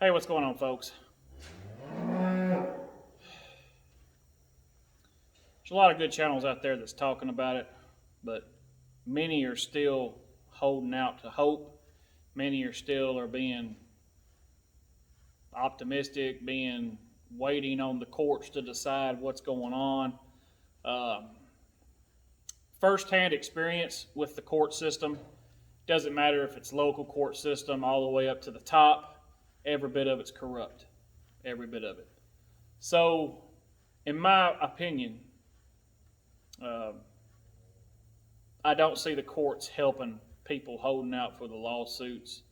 Hey, what's going on, folks? There's a lot of good channels out there that's talking about it, but many are still holding out to hope. Many are still being optimistic, being waiting on the courts to decide what's going on. Um, Firsthand experience with the court system. Doesn't matter if it's local court system all the way up to the top. Every bit of it's corrupt. Every bit of it. So, in my opinion, uh, I don't see the courts helping people holding out for the lawsuits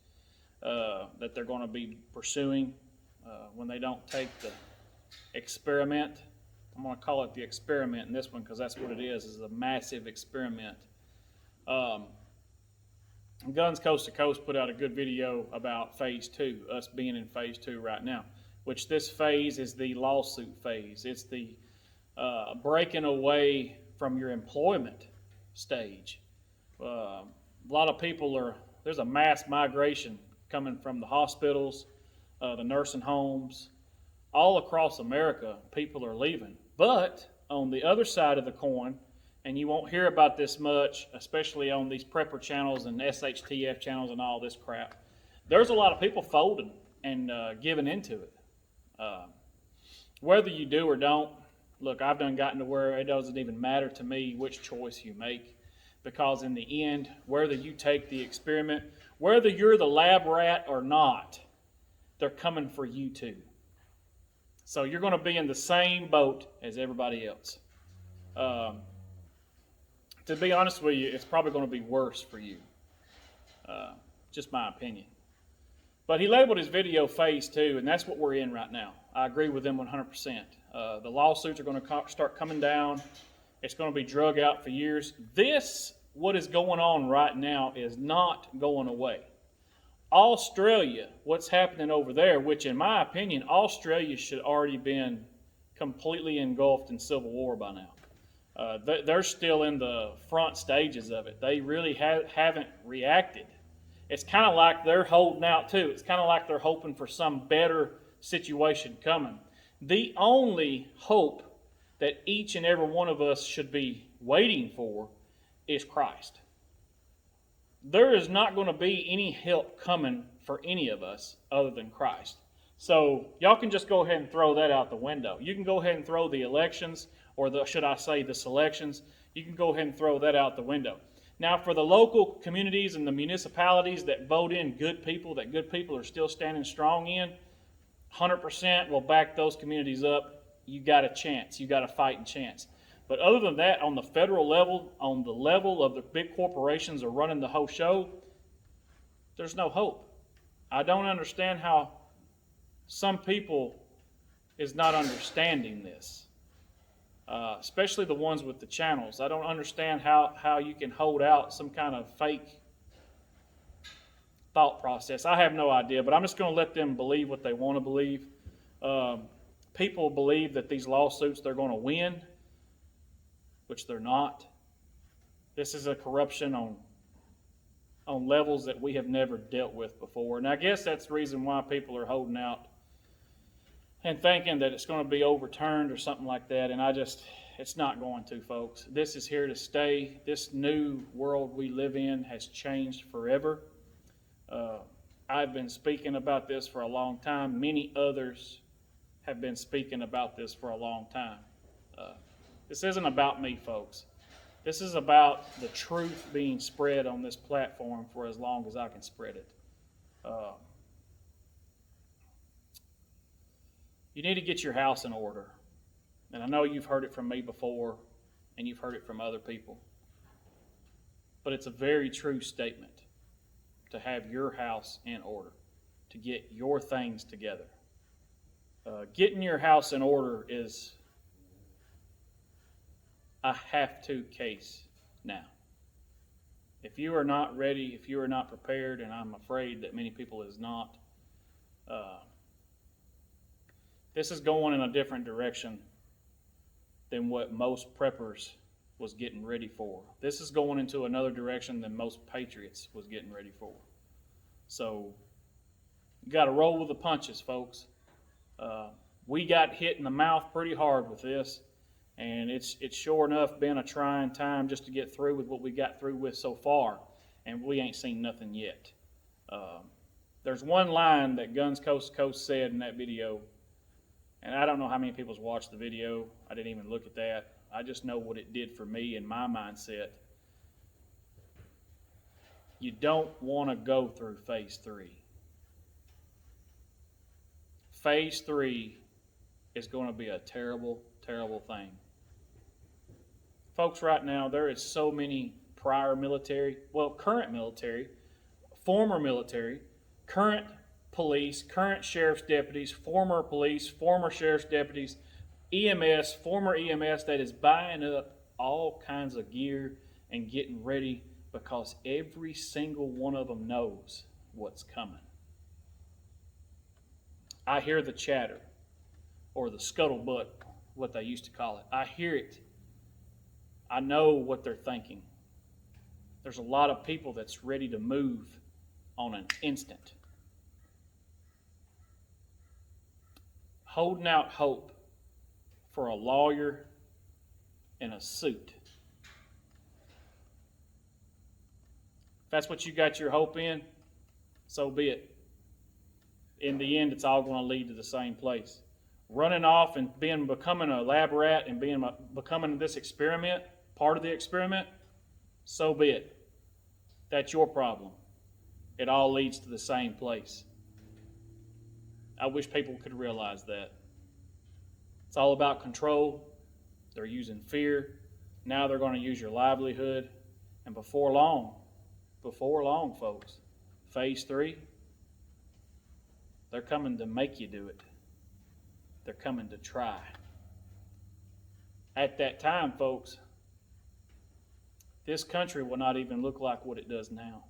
that they're going to be pursuing when they don't take the experiment. I'm going to call it the experiment in this one because that's what it is a massive experiment. Um, Guns Coast to Coast put out a good video about phase two, us being in phase two right now, which this phase is the lawsuit phase. It's the breaking away from your employment stage. A lot of people there's a mass migration coming from the hospitals, the nursing homes, all across America. People are leaving. But on the other side of the coin, and you won't hear about this much, especially on these prepper channels and SHTF channels and all this crap, there's a lot of people folding and giving into it. Whether you do or don't, look, I've done gotten to where it doesn't even matter to me which choice you make, because in the end, whether you take the experiment, whether you're the lab rat or not, they're coming for you too. So you're going to be in the same boat as everybody else. To be honest with you, it's probably going to be worse for you. Just my opinion. But he labeled his video phase two, and that's what we're in right now. I agree with him 100%. The lawsuits are going to start coming down. It's going to be drug out for years. What is going on right now, is not going away. Australia, what's happening over there, which in my opinion, Australia should already been completely engulfed in civil war by now. They're still in the front stages of it. They really haven't reacted. It's kind of like they're holding out too. It's kind of like they're hoping for some better situation coming. The only hope that each and every one of us should be waiting for is Christ. There is not going to be any help coming for any of us other than Christ. So y'all can just go ahead and throw that out the window. You can go ahead and throw the elections, or should I say the selections, you can go ahead and throw that out the window. Now, for the local communities and the municipalities that vote in good people, that good people are still standing strong in, 100% will back those communities up. You got a chance. You got a fighting chance. But other than that, on the federal level, on the level of the big corporations are running the whole show, there's no hope. I don't understand how some people is not understanding this, especially the ones with the channels. I don't understand how you can hold out some kind of fake thought process. I have no idea, but I'm just going to let them believe what they want to believe. People believe that these lawsuits they're going to win, which they're not. This is a corruption on levels that we have never dealt with before. And I guess that's the reason why people are holding out and thinking that it's going to be overturned or something like that. And it's not going to, folks. This is here to stay. This new world we live in has changed forever. I've been speaking about this for a long time. Many others have been speaking about this for a long time. This isn't about me, folks. This is about the truth being spread on this platform for as long as I can spread it. You need to get your house in order. And I know you've heard it from me before, and you've heard it from other people. But it's a very true statement to have your house in order, to get your things together. Getting your house in order is a have-to case now. If you are not ready, if you are not prepared, and I'm afraid that many people is not, this is going in a different direction than what most preppers was getting ready for. This is going into another direction than most patriots was getting ready for. So You got to roll with the punches, folks. We got hit in the mouth pretty hard with this, and it's sure enough been a trying time just to get through with what we got through with so far, and we ain't seen nothing yet. There's one line that Guns Coast to Coast said in that video, and I don't know how many people's watched the video. I didn't even look at that. I just know what it did for me and my mindset. You don't want to go through phase 3. Phase 3 is going to be a terrible, terrible thing. Folks, right now, there is so many prior military, well, current military, former military, current police, current sheriff's deputies, former police, former sheriff's deputies, EMS, former EMS that is buying up all kinds of gear and getting ready because every single one of them knows what's coming. I hear the chatter, or the scuttlebutt, what they used to call it. I hear it. I know what they're thinking. There's a lot of people that's ready to move on an instant. Holding out hope for a lawyer in a suit. If that's what you got your hope in, so be it. In the end, it's all going to lead to the same place. Running off and becoming a lab rat and becoming this experiment, part of the experiment, so be it. That's your problem. It all leads to the same place. I wish people could realize that. It's all about control. They're using fear. Now they're going to use your livelihood. And before long, folks, phase 3, they're coming to make you do it. They're coming to try. At that time, folks, this country will not even look like what it does now.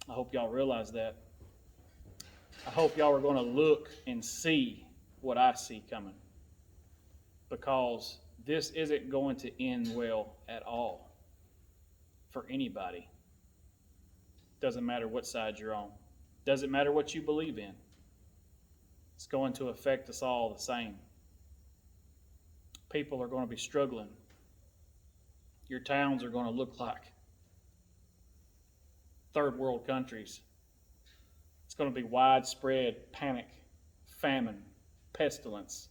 I hope y'all realize that. I hope y'all are going to look and see what I see coming, because this isn't going to end well at all for anybody. Doesn't matter what side you're on. Doesn't matter what you believe in. It's going to affect us all the same. People are going to be struggling. Your towns are going to look like third world countries. It's going to be widespread panic, famine, pestilence.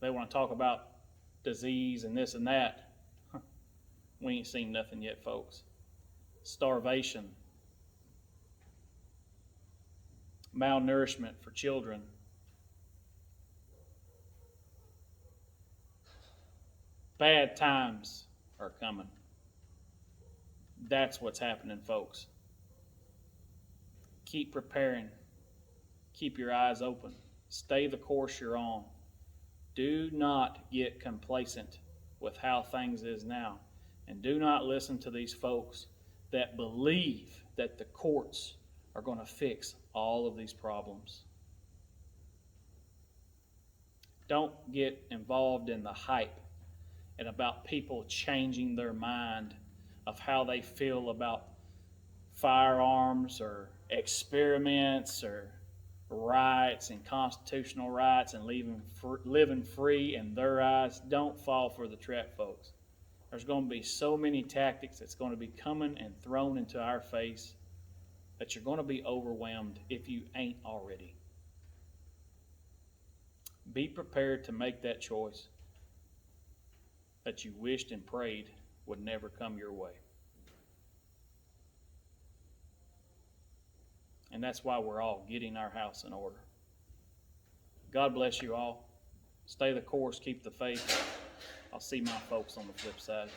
They want to talk about disease and this and that. We ain't seen nothing yet, folks. Starvation, malnourishment for children, bad times are coming. That's what's happening, folks. Keep preparing. Keep your eyes open. Stay the course you're on. Do not get complacent with how things is now. And do not listen to these folks that believe that the courts are going to fix all of these problems. Don't get involved in the hype and about people changing their mind of how they feel about firearms or experiments or rights and constitutional rights and living free in their eyes. Don't fall for the trap, folks. There's going to be so many tactics that's going to be coming and thrown into our face that you're going to be overwhelmed if you ain't already. Be prepared to make that choice that you wished and prayed would never come your way. And that's why we're all getting our house in order. God bless you all. Stay the course, keep the faith. I'll see my folks on the flip side.